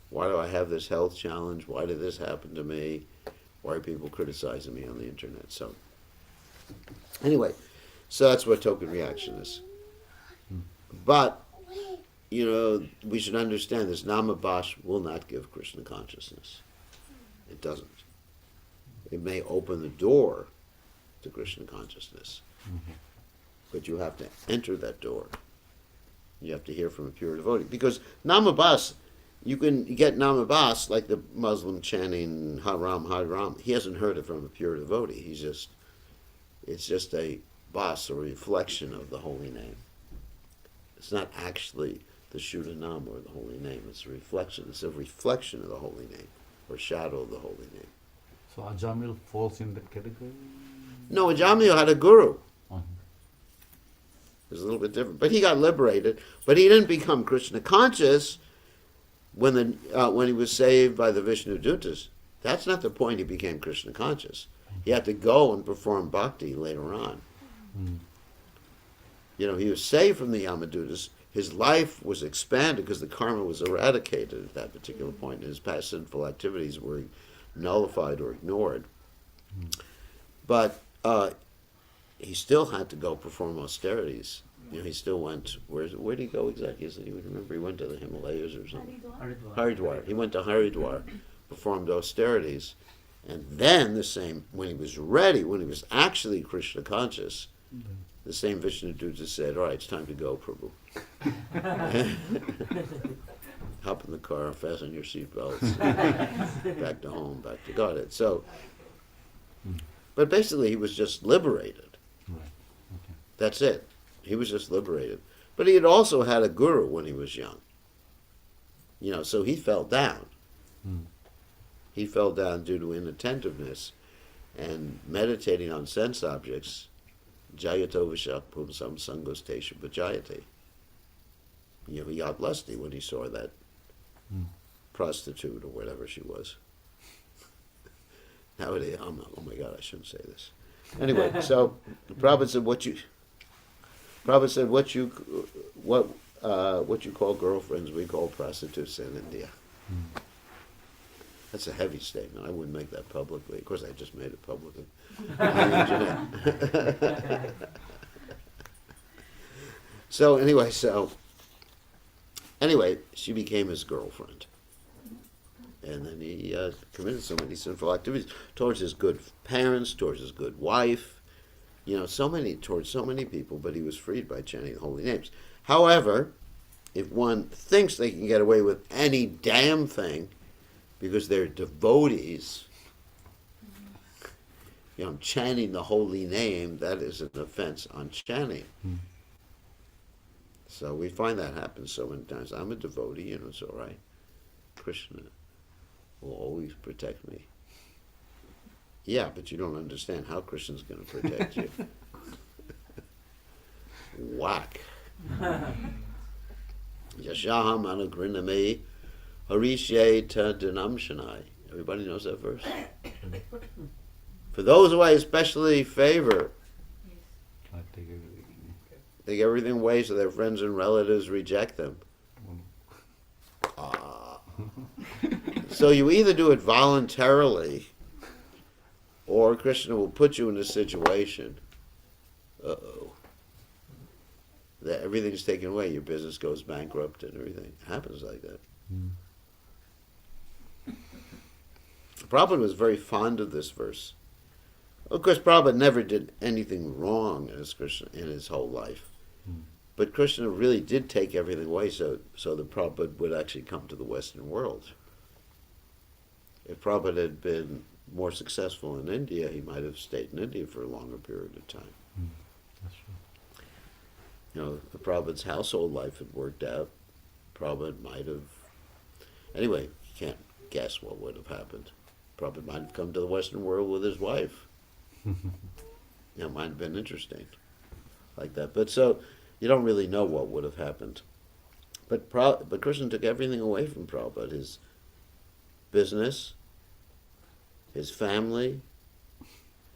Why do I have this health challenge? Why did this happen to me? Why are people criticizing me on the internet? So anyway, so that's what token reaction is. But, we should understand this. Namabhash will not give Krishna consciousness. It doesn't. It may open the door to Krishna consciousness. But you have to enter that door. You have to hear from a pure devotee. Because Namabhas, you can get Namabhas like the Muslim chanting Haram, Haram. He hasn't heard it from a pure devotee. It's just a bas, a reflection of the holy name. It's not actually the Shuddhanam or the holy name. It's a reflection. It's a reflection of the holy name, or shadow of the holy name. So Ajamil falls in that category? No, Ajamil had a guru. It's a little bit different. But he got liberated. But he didn't become Krishna conscious when he was saved by the Vishnu Dutas. That's not the point he became Krishna conscious. He had to go and perform bhakti later on. He was saved from the Yamadutas. his life was expanded because the karma was eradicated at that particular point. His past sinful activities were nullified or ignored. But he still had to go perform austerities. He still went. Where did he go exactly? He would remember. He went to the Himalayas or something. Haridwar. He went to Haridwar, performed austerities, and then when he was ready, when he was actually Krishna conscious, the same Vishnuduta said, "All right, it's time to go, Prabhu. Hop in the car, fasten your seatbelts, back to home, back to Godhead." So, but basically, he was just liberated. Right. Okay. That's it. He was just liberated. But he had also had a guru when he was young. So he fell down. He fell down due to inattentiveness and meditating on sense objects. Jayato vishakpum sam sangostesha bhajayate. He got lusty when he saw that prostitute or whatever she was. Nowadays, oh my God, I shouldn't say this. Anyway, so the Prabhupada said, what you call girlfriends, we call prostitutes in India. That's a heavy statement. I wouldn't make that publicly. Of course, I just made it publicly. So anyway, she became his girlfriend. And then he committed so many sinful activities towards his good parents, towards his good wife, towards so many people, but he was freed by chanting the holy names. However, if one thinks they can get away with any damn thing because they're devotees, chanting the holy name, that is an offense on chanting. So we find that happens so many times. I'm a devotee, it's all right. Krishna will always protect me. Yeah, but you don't understand how Krishna's going to protect you. Whack. Yashaham anagriname harishye ta dinamshanai. Everybody knows that verse? For those who I especially favor, I take everything. take everything away so their friends and relatives reject them. So you either do it voluntarily, or Krishna will put you in a situation, that everything's taken away, your business goes bankrupt and everything. It happens like that. Prabhupada was very fond of this verse. Of course, Prabhupada never did anything wrong in his whole life. But Krishna really did take everything away so that Prabhupada would actually come to the Western world. If Prabhupada had been more successful in India, he might have stayed in India for a longer period of time. That's true. The Prabhupada's household life had worked out. Prabhupada might have... Anyway, you can't guess what would have happened. Prabhupada might have come to the Western world with his wife. It might have been interesting. Like that. But so, you don't really know what would have happened. But Krishna took everything away from Prabhupada. His business, his family,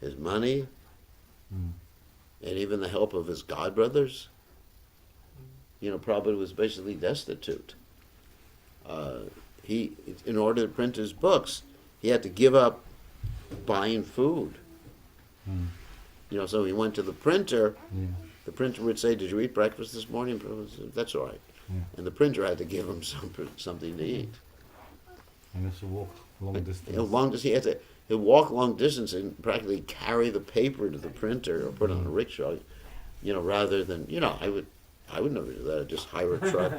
his money, and even the help of his godbrothers. Prabhupada was basically destitute. In order to print his books, he had to give up buying food. So he went to the printer. Yeah. The printer would say, "Did you eat breakfast this morning?" Prabhupada said, "That's all right." Yeah. And the printer had to give him something to eat. And it's a walk long distance. He'd walk long distance and practically carry the paper to the printer or put it on a rickshaw, rather than, I would never do that. I'd just hire a truck.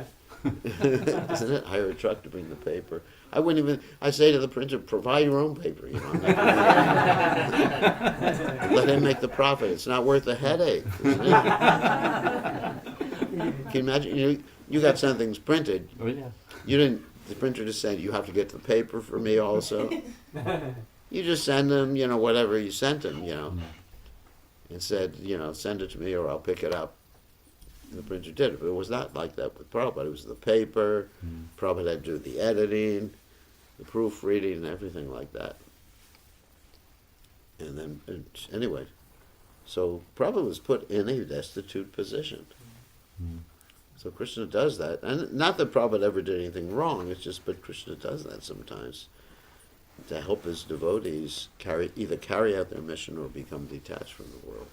Isn't it? Hire a truck to bring the paper. I say to the printer, provide your own paper, Let him make the profit. It's not worth the headache, isn't it? Can you imagine? You got something printed. Oh, yeah. The printer just said, you have to get the paper for me also. You just send them, whatever you sent them, and said, send it to me or I'll pick it up. And the printer did it. But it was not like that with Prabhupada. It was the paper. Prabhupada had to do the editing, the proofreading, and everything like that. And then, anyway, so Prabhupada was put in a destitute position. So Krishna does that. And not that Prabhupada ever did anything wrong, it's just, but Krishna does that sometimes to help his devotees either carry out their mission or become detached from the world.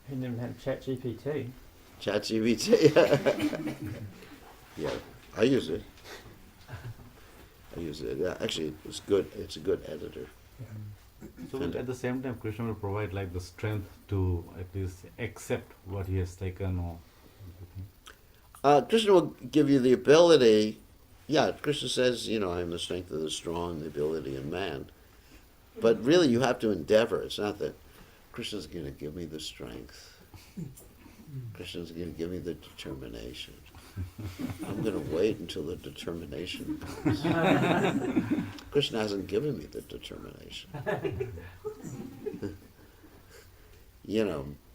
He didn't have ChatGPT. ChatGPT. Yeah, I use it. Yeah, actually, it's good. It's a good editor. So at the same time, Krishna will provide like the strength to at least accept what he has taken or everything. Krishna will give you the ability. Yeah, Krishna says, I am the strength of the strong, the ability in man. But really, you have to endeavor. It's not that Krishna's going to give me the strength. Krishna's going to give me the determination. I'm going to wait until the determination comes. Krishna hasn't given me the determination.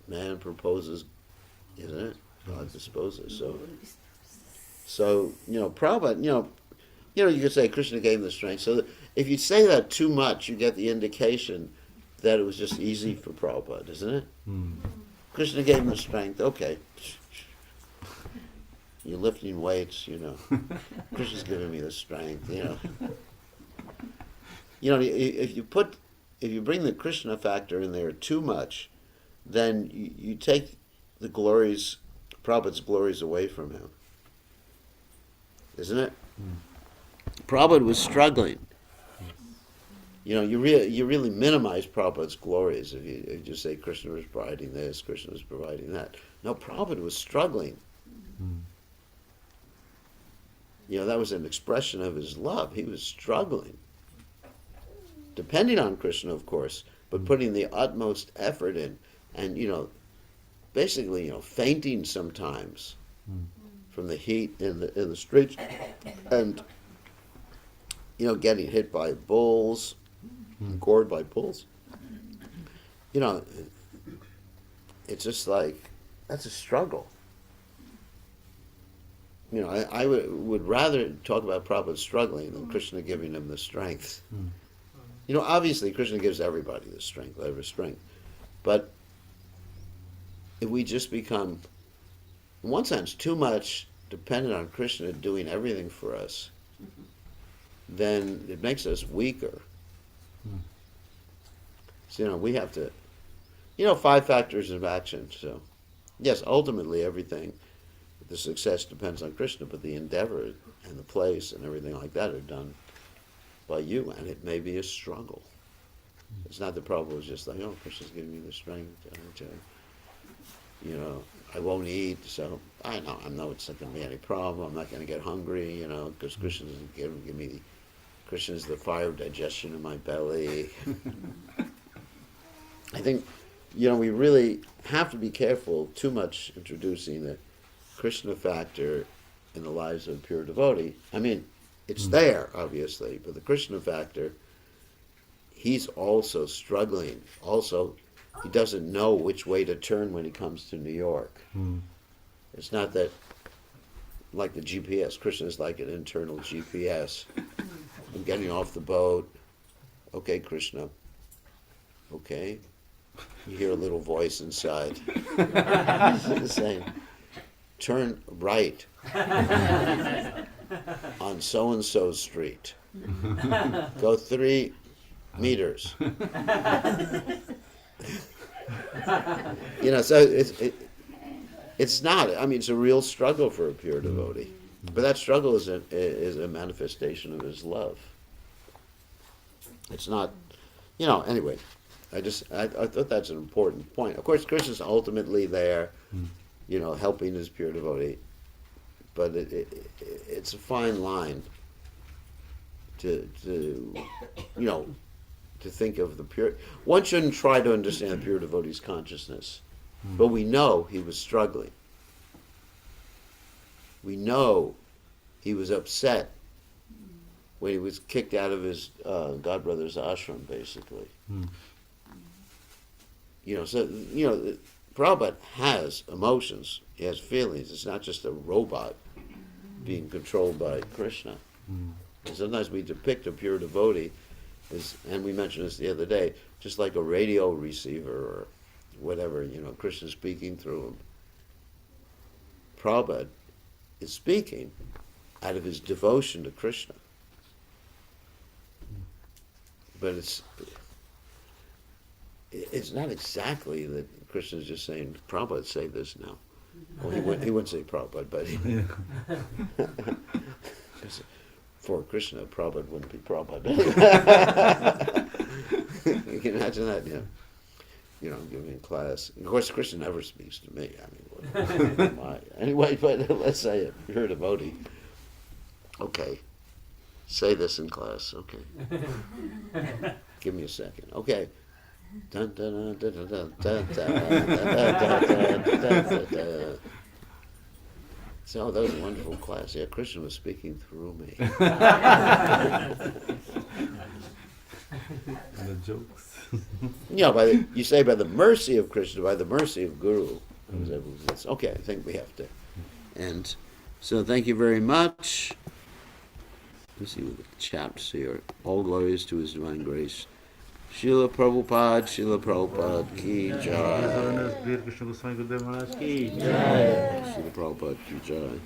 Man proposes, isn't it? God disposes. So Prabhupada, you could say Krishna gave him the strength. So if you say that too much, you get the indication that it was just easy for Prabhupada, isn't it? Krishna gave him the strength. Okay. You're lifting weights, Krishna's giving me the strength, if you bring the Krishna factor in there too much, then you take the glories, Prabhupada's glories away from him. Isn't it? Prabhupada was struggling. You really minimize Prabhupada's glories if you just say Krishna was providing this, Krishna was providing that. No, Prabhupada was struggling. That was an expression of his love. He was struggling. Depending on Krishna, of course, but putting the utmost effort in. And, basically, fainting sometimes from the heat in the streets. And, getting hit by bulls, gored by bulls. It's just like, that's a struggle. I would rather talk about Prabhupada struggling than Krishna giving him the strength. Obviously Krishna gives everybody the strength, whatever strength. But if we just become, in one sense, too much dependent on Krishna doing everything for us, then it makes us weaker. So, we have to, 5 factors of action. So, yes, ultimately everything, the success depends on Krishna, but the endeavor and the place and everything like that are done by you, and it may be a struggle. It's not the problem. It's just like, Krishna's giving me the strength. I won't eat, so I know it's not going to be any problem. I'm not going to get hungry, because Krishna doesn't give me. Krishna's the fire of digestion in my belly. I think, we really have to be careful too much introducing the Krishna factor in the lives of a pure devotee. I mean, it's there, obviously, but the Krishna factor, he's also struggling. Also, he doesn't know which way to turn when he comes to New York. It's not that, like the GPS, Krishna is like an internal GPS. I'm getting off the boat. Okay, Krishna. Okay. You hear a little voice inside saying, turn right on so-and-so street. Go 3 meters. So it's not. I mean, it's a real struggle for a pure devotee. But that struggle is a manifestation of his love. It's not, anyway. I thought that's an important point. Of course, Krishna's ultimately there, helping his pure devotee. But it's a fine line to think of the pure. One shouldn't try to understand the pure devotee's consciousness, but we know he was struggling. We know he was upset when he was kicked out of his godbrother's ashram, basically. Prabhupada has emotions. He has feelings. It's not just a robot being controlled by Krishna. And sometimes we depict a pure devotee as, and we mentioned this the other day, just like a radio receiver or whatever, Krishna speaking through him. Prabhupada is speaking out of his devotion to Krishna. But it's not exactly that Krishna is just saying, Prabhupada, say this now. Well, he wouldn't say Prabhupada, but for Krishna, Prabhupada wouldn't be Prabhupada. You can imagine that, giving a class. Of course, Krishna never speaks to me. I mean, what am I? Anyway, but let's say it. You're a devotee. Okay. Say this in class. Okay. Give me a second. Okay. Dun, dun, dun, dun, dun, dun, dun, dun, dun. So that was a wonderful class. Yeah, Krishna was speaking through me. The jokes. You say by the mercy of Krishna, by the mercy of Guru. I was able to, okay, I think we have to end. So thank you very much. Let's see what the chaps here. All glories to His Divine Grace. Srila Prabhupada ki jai. Great Krishna Goswami Gurudev Maharaj ki Srila Prabhupada ki jai.